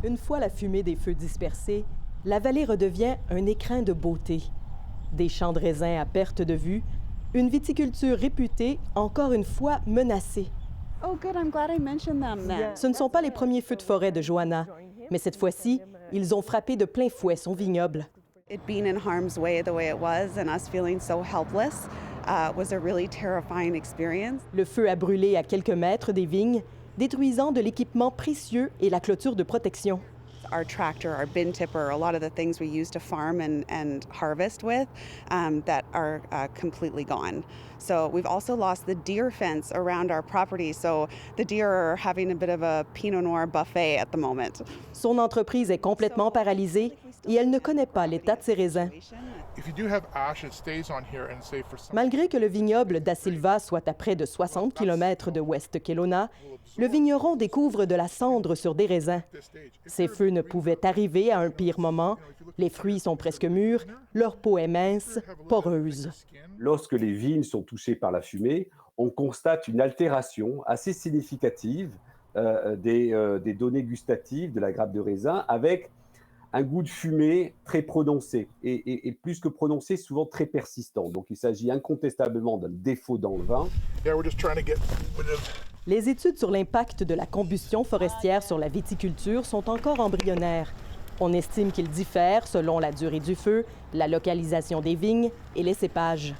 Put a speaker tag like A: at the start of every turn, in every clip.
A: Une fois la fumée des feux dispersée, la vallée redevient un écrin de beauté. Des champs de raisins à perte de vue, une viticulture réputée, encore une fois menacée.
B: Oh, good. I'm glad I mentioned them then.
A: Ce ne sont pas les premiers feux de forêt de Joanna, mais cette fois-ci, ils ont frappé de plein fouet son vignoble.
B: It being in harm's way the way it was and us feeling so helpless was a really terrifying experience.
A: Le feu a brûlé à quelques mètres des vignes, détruisant de l'équipement précieux et la clôture de protection.
B: Our tractor, our bin tipper, a lot of the things we use to farm and harvest with that are completely gone. So we've also lost the deer fence around our property. So the deer are having a bit of a Pinot Noir buffet at the moment.
A: Son entreprise est complètement paralysée et elle ne connaît pas l'état de ses raisins. Malgré que le vignoble Da Silva soit à près de 60 km de West Kelowna, le vigneron découvre de la cendre sur des raisins. Ces feux ne pouvaient arriver à un pire moment. Les fruits sont presque mûrs, leur peau est mince, poreuse.
C: Lorsque les vignes sont touchées par la fumée, on constate une altération assez significative des données gustatives de la grappe de raisin avec un goût de fumée très prononcé et plus que prononcé, souvent très persistant. Donc il s'agit incontestablement d'un défaut dans le vin.
A: Les études sur l'impact de la combustion forestière sur la viticulture sont encore embryonnaires. On estime qu'ils diffèrent selon la durée du feu, la localisation des vignes et les cépages.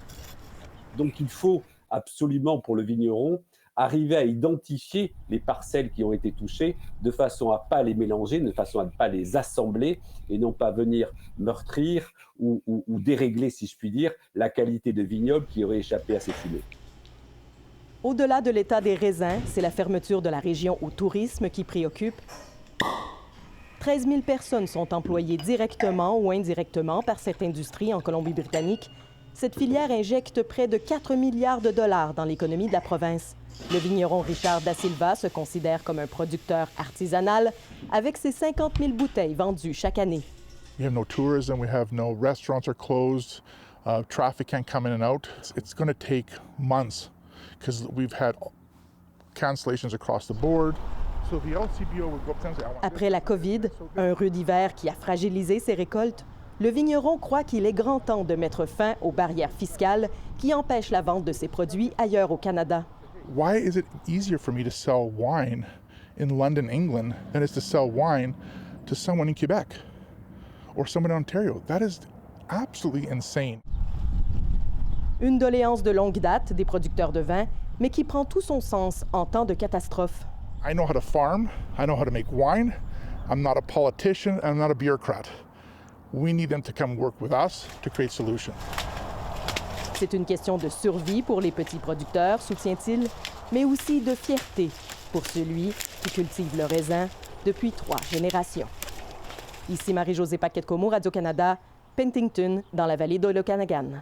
C: Donc il faut absolument pour le vigneron arriver à identifier les parcelles qui ont été touchées de façon à ne pas les mélanger, de façon à ne pas les assembler et non pas venir meurtrir ou dérégler, si je puis dire, la qualité de vignoble qui aurait échappé à ces fumées.
A: Au-delà de l'état des raisins, c'est la fermeture de la région au tourisme qui préoccupe. 13 000 personnes sont employées directement ou indirectement par cette industrie en Colombie-Britannique. Cette filière injecte près de 4 milliards de dollars dans l'économie de la province. Le vigneron Richard Da Silva se considère comme un producteur artisanal avec ses 50 000 bouteilles vendues chaque année.
D: We have no tourism, we have no restaurants are closed, traffic can't come in and out. It's going to take months because we've had cancellations across the board. So the LCBO would go up and say,
A: Après la COVID, un rude hiver qui a fragilisé ses récoltes, le vigneron croit qu'il est grand temps de mettre fin aux barrières fiscales qui empêchent la vente de ses produits ailleurs au Canada.
D: Why is it easier for me to sell wine in London, England, than it is to sell wine to someone in Quebec or someone in Ontario? That is absolutely insane.
A: Une doléance de longue date des producteurs de vin, mais qui prend tout son sens en temps de catastrophe.
D: I know how to farm, I know how to make wine. I'm not a politician, I'm not a bureaucrat. We need them to come work with us to create solutions.
A: C'est une question de survie pour les petits producteurs, soutient-il, mais aussi de fierté pour celui qui cultive le raisin depuis 3 générations. Ici Marie-Josée Paquette-Comeau, Radio-Canada, Penticton, dans la vallée de l'Okanagan.